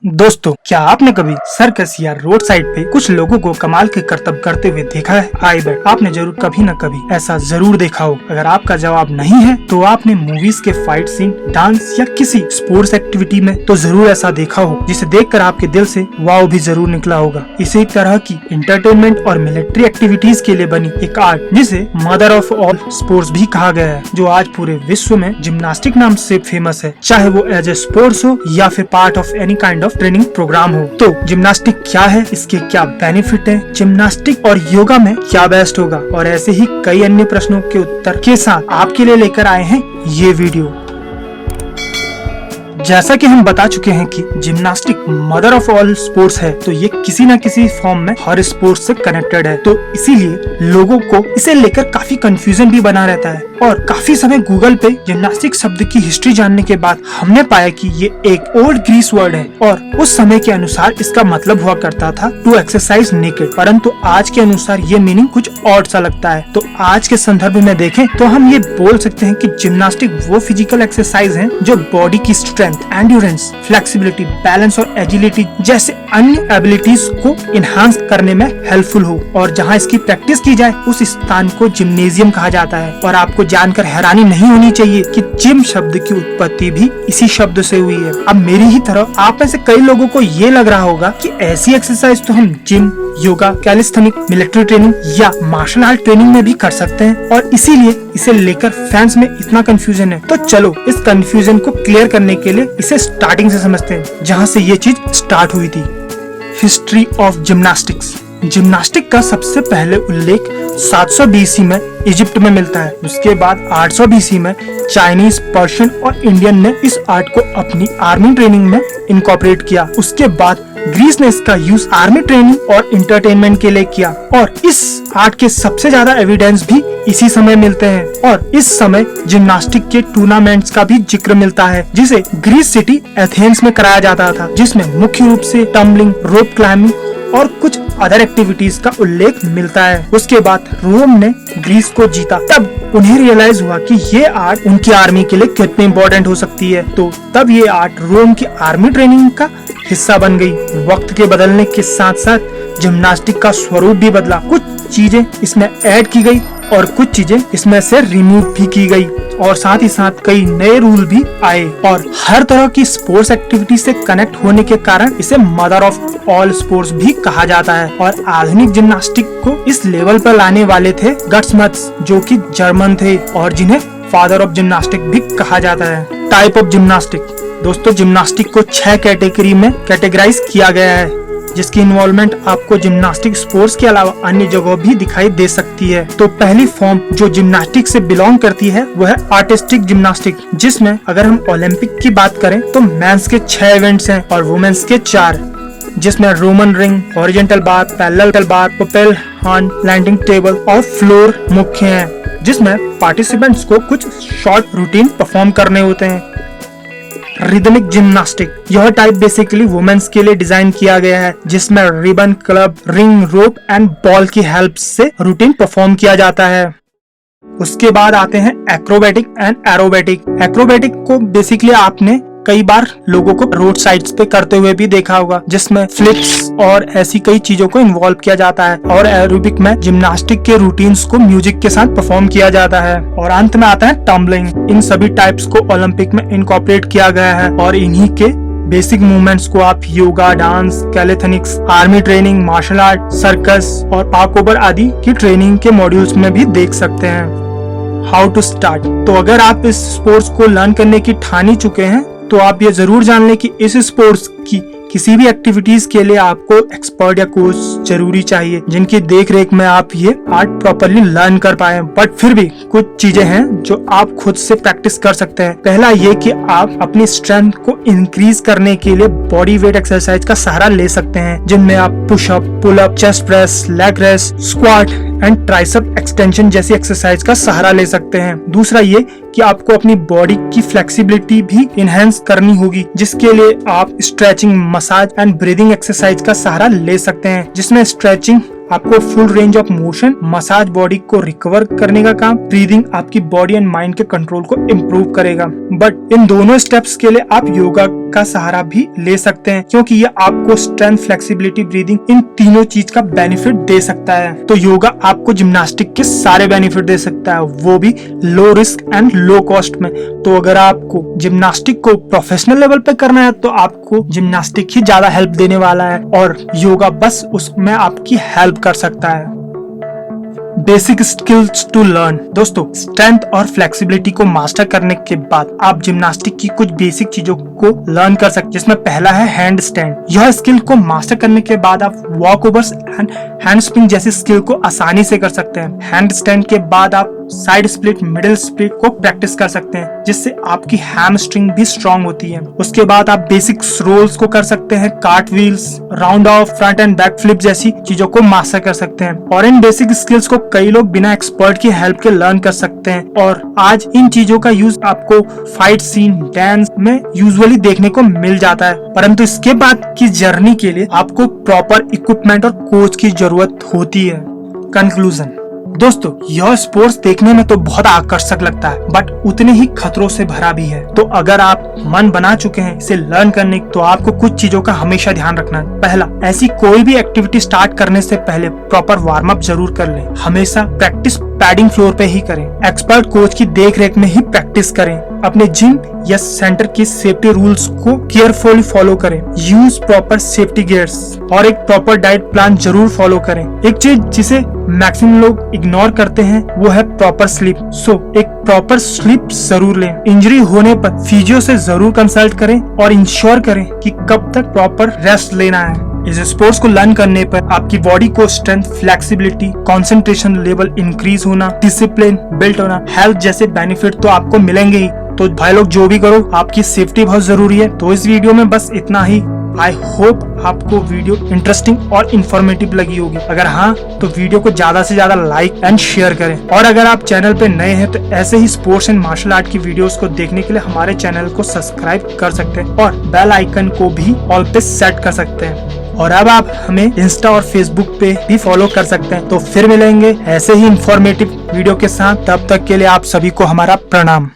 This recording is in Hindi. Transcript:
दोस्तों, क्या आपने कभी सर्कस या रोड साइड पे कुछ लोगों को कमाल के करतब करते हुए देखा है? आई बेट आपने जरूर कभी न कभी ऐसा जरूर देखा हो। अगर आपका जवाब नहीं है तो आपने मूवीज के फाइट सीन, डांस या किसी स्पोर्ट्स एक्टिविटी में तो जरूर ऐसा देखा हो, जिसे देखकर आपके दिल से वाव भी जरूर निकला होगा। इसी तरह की इंटरटेनमेंट और मिलिट्री एक्टिविटीज के लिए बनी एक आर्ट जिसे मदर ऑफ ऑल स्पोर्ट्स भी कहा गया है, जो आज पूरे विश्व में जिम्नास्टिक नाम से फेमस है, चाहे वो एज ए स्पोर्ट्स हो या फिर part of any kind of training program हो। तो जिम्नास्टिक क्या है, इसके क्या बेनिफिट है, जिम्नास्टिक और योगा में क्या बेस्ट होगा, और ऐसे ही कई अन्य प्रश्नों के उत्तर के साथ आपके लिए लेकर आए हैं ये वीडियो। जैसा कि हम बता चुके हैं कि gymnastic mother of all sports है, तो ये किसी न किसी फॉर्म में हर स्पोर्ट्स से कनेक्टेड है। तो इसीलिए लोगों को इसे लेकर काफी कंफ्यूजन भी बना रहता है। और काफी समय गूगल पे जिम्नास्टिक शब्द की हिस्ट्री जानने के बाद हमने पाया कि ये एक ओल्ड ग्रीस वर्ड है और उस समय के अनुसार इसका मतलब हुआ करता था टू एक्सरसाइज नेकेड, परंतु आज के अनुसार ये मीनिंग कुछ और सा लगता है। तो आज के संदर्भ में देखें तो हम ये बोल सकते हैं कि जिम्नास्टिक वो फिजिकल एक्सरसाइज है जो बॉडी की स्ट्रेंथ, एंड्योरेंस, फ्लेक्सिबिलिटी, बैलेंस और एजिलिटी जैसे अन्य एबिलिटीज को इनहांस करने में हेल्पफुल हो, और जहाँ इसकी प्रैक्टिस की जाए उस स्थान को जिम्नेजियम कहा जाता है। और आपको जानकर हैरानी नहीं होनी चाहिए कि जिम शब्द की उत्पत्ति भी इसी शब्द से हुई है। अब मेरी ही तरह आप में से कई लोगों को ये लग रहा होगा कि ऐसी एक्सरसाइज तो हम gym, yoga, calisthenic, military training या मार्शल आर्ट ट्रेनिंग में भी कर सकते हैं, और इसीलिए इसे लेकर फैंस में इतना कंफ्यूजन है। तो चलो इस कंफ्यूजन को क्लियर करने के लिए इसे स्टार्टिंग से समझते हैं, जहाँ से ये चीज स्टार्ट हुई थी। History of gymnastics. जिम्नास्टिक का सबसे पहले उल्लेख 700 BC में इजिप्ट में मिलता है। उसके बाद 800 BC में चाइनीज, पर्शियन और इंडियन ने इस आर्ट को अपनी आर्मी ट्रेनिंग में इनकॉर्पोरेट किया। उसके बाद ग्रीस ने इसका यूज आर्मी ट्रेनिंग और इंटरटेनमेंट के लिए किया, और इस आर्ट के सबसे ज्यादा एविडेंस भी इसी समय मिलते हैं। और इस समय जिम्नास्टिक के टूर्नामेंट्स का भी जिक्र मिलता है, जिसे ग्रीस सिटी एथेंस में कराया जाता था, जिसमें मुख्य रूप से टम्बलिंग, रोप क्लाइंबिंग और कुछ अदर एक्टिविटीज का उल्लेख मिलता है। उसके बाद रोम ने ग्रीस को जीता। तब उन्हें रियलाइज हुआ कि ये आर्ट उनकी आर्मी के लिए कितनी इम्पोर्टेंट हो सकती है। तो तब ये आर्ट रोम की आर्मी ट्रेनिंग का हिस्सा बन गई। वक्त के बदलने के साथ साथ जिम्नास्टिक का स्वरूप भी बदला। कुछ चीजें इसमें ऐड की गई और कुछ चीजें इसमें से रिमूव भी की गई, और साथ ही साथ कई नए रूल भी आए। और हर तरह की स्पोर्ट्स एक्टिविटी से कनेक्ट होने के कारण इसे मदर ऑफ ऑल स्पोर्ट्स भी कहा जाता है। और आधुनिक जिम्नास्टिक को इस लेवल पर लाने वाले थे गट्समत्स, जो कि जर्मन थे और जिन्हें फादर ऑफ जिम्नास्टिक भी कहा जाता है। Type of gymnastic. दोस्तों, जिम्नास्टिक को 6 कैटेगरी में कैटेगराइज किया गया है, जिसकी इन्वॉल्वमेंट आपको जिम्नास्टिक स्पोर्ट्स के अलावा अन्य जगह भी दिखाई दे सकती है। तो पहली फॉर्म जो जिम्नास्टिक से बिलोंग करती है वो है आर्टिस्टिक जिम्नास्टिक, जिसमें अगर हम ओलंपिक की बात करें तो मेंस के 6 इवेंट्स हैं और वुमेन्स के 4, जिसमें Roman ring, horizontal bar, parallel bar, प्रोपेल हॉर्न, लैंडिंग टेबल और फ्लोर मुख्य हैं, जिसमें पार्टिसिपेंट्स को कुछ शॉर्ट रूटीन परफॉर्म करने होते हैं। Rhythmic gymnastic. यह टाइप बेसिकली वुमेन्स के लिए डिजाइन किया गया है, जिसमें ribbon, club, ring, rope and ball की हेल्प से रूटीन परफॉर्म किया जाता है। उसके बाद आते हैं एक्रोबैटिक एंड एरोबैटिक। एक्रोबैटिक को बेसिकली आपने कई बार लोगों को रोड साइड्स पे करते हुए भी देखा होगा, जिसमें फ्लिप्स और ऐसी कई चीजों को इन्वॉल्व किया जाता है। और एरोबिक में जिम्नास्टिक के रूटीन्स को म्यूजिक के साथ परफॉर्म किया जाता है। और अंत में आता है टम्बलिंग। इन सभी टाइप्स को ओलंपिक में इनकॉर्पोरेट किया गया है, और इन्हीं के बेसिक मूवमेंट्स को आप yoga, dance, calisthenics, army training, martial art, circus और पार्कोबर आदि की ट्रेनिंग के मॉड्यूल्स में भी देख सकते हैं। How to start. तो अगर आप इस स्पोर्ट्स को लर्न करने की ठान ही चुके हैं तो आप ये जरूर जान लें कि इस स्पोर्ट्स की किसी भी एक्टिविटीज के लिए आपको एक्सपर्ट या कोच जरूरी चाहिए, जिनकी देख रेख में आप ये आर्ट प्रॉपरली लर्न कर पाए। बट फिर भी कुछ चीजें हैं जो आप खुद से प्रैक्टिस कर सकते हैं। पहला ये कि आप अपनी स्ट्रेंथ को इंक्रीज करने के लिए बॉडी वेट एक्सरसाइज का सहारा ले सकते हैं, जिनमें आप push up, pull up, chest press, leg raise, squat and tricep extension जैसी एक्सरसाइज का सहारा ले सकते हैं। दूसरा ये कि आपको अपनी बॉडी की फ्लेक्सिबिलिटी भी इनहेंस करनी होगी, जिसके लिए आप stretching, massage and breathing exercise का सहारा ले सकते हैं, जिसमें स्ट्रेचिंग आपको full range of motion, massage body को रिकवर करने का काम, ब्रीदिंग आपकी बॉडी एंड माइंड के कंट्रोल को इम्प्रूव करेगा। बट इन दोनों स्टेप्स के लिए आप योगा का सहारा भी ले सकते हैं, क्योंकि ये आपको स्ट्रेंथ, फ्लेक्सिबिलिटी, ब्रीदिंग इन तीनों चीज का बेनिफिट दे सकता है। तो योगा आपको जिम्नास्टिक के सारे बेनिफिट दे सकता है, वो भी low risk and low cost में। तो अगर आपको जिम्नास्टिक को प्रोफेशनल लेवल पे करना है तो आपको जिम्नास्टिक ही ज्यादा हेल्प देने वाला है और योगा बस उसमें आपकी हेल्प कर सकता है। Basic skills to learn. दोस्तों, स्ट्रेंथ और फ्लेक्सिबिलिटी को मास्टर करने के बाद आप जिम्नास्टिक की कुछ बेसिक चीजों को लर्न कर सकते हैं, जिसमें पहला है हैंड स्टैंड। यह स्किल को मास्टर करने के बाद आप walk overs and hand spring जैसी स्किल को आसानी से कर सकते हैं। हैंड स्टैंड के बाद आप साइड स्प्लिट, मिडिल स्प्लिट को प्रैक्टिस कर सकते हैं, जिससे आपकी हैमस्ट्रिंग भी स्ट्रांग होती है। उसके बाद आप बेसिक रोल्स को कर सकते हैं, cart wheels, round of, front end back flip जैसी चीजों को मास्टर कर सकते हैं। और इन बेसिक स्किल्स को कई लोग बिना एक्सपर्ट की हेल्प के लर्न कर सकते हैं और आज इन चीजों का यूज आपको फाइट सीन, डांस में यूजुअली देखने को मिल जाता है। परंतु इसके बाद की जर्नी के लिए आपको प्रॉपर इक्विपमेंट और कोच की जरूरत होती है। कंक्लूजन। दोस्तों, यह स्पोर्ट्स देखने में तो बहुत आकर्षक लगता है, बट उतने ही खतरों से भरा भी है। तो अगर आप मन बना चुके हैं इसे लर्न करने, तो आपको कुछ चीजों का हमेशा ध्यान रखना है। पहला, ऐसी कोई भी एक्टिविटी स्टार्ट करने से पहले प्रॉपर वार्म अप जरूर कर लें। हमेशा प्रैक्टिस पैडिंग फ्लोर पे ही करें। एक्सपर्ट कोच की देख-रेख में ही प्रैक्टिस करें। अपने जिम या सेंटर की सेफ्टी रूल्स को केयरफुली फॉलो करें। यूज प्रॉपर सेफ्टी गियर्स और एक प्रॉपर डाइट प्लान जरूर फॉलो करें। एक चीज जिसे मैक्सिमम लोग इग्नोर करते हैं वो है प्रॉपर स्लीप। सो एक प्रॉपर स्लीप जरूर लें। इंजरी होने पर फिजियो से जरूर कंसल्ट करें और इंश्योर करें कि कब तक प्रॉपर रेस्ट लेना है। इस स्पोर्ट्स को लर्न करने पर आपकी बॉडी को strength, flexibility, concentration level increase होना, डिसिप्लिन बिल्ड होना, हेल्थ जैसे बेनिफिट तो आपको मिलेंगे ही। तो भाई लोग, जो भी करो, आपकी सेफ्टी बहुत जरूरी है। तो इस वीडियो में बस इतना ही। आई होप आपको वीडियो इंटरेस्टिंग और इन्फॉर्मेटिव लगी होगी। अगर हाँ, तो वीडियो को ज्यादा से ज्यादा लाइक एंड शेयर करें। और अगर आप चैनल पे नए हैं तो ऐसे ही स्पोर्ट्स एंड मार्शल आर्ट की वीडियोस को देखने के लिए हमारे चैनल को सब्सक्राइब कर सकते हैं और बेल आइकन को भी ऑल पे सेट कर सकते हैं। और अब आप हमें इंस्टा और फेसबुक पे भी फॉलो कर सकते हैं। तो फिर मिलेंगे ऐसे ही इंफॉर्मेटिव वीडियो के साथ। तब तक के लिए आप सभी को हमारा प्रणाम।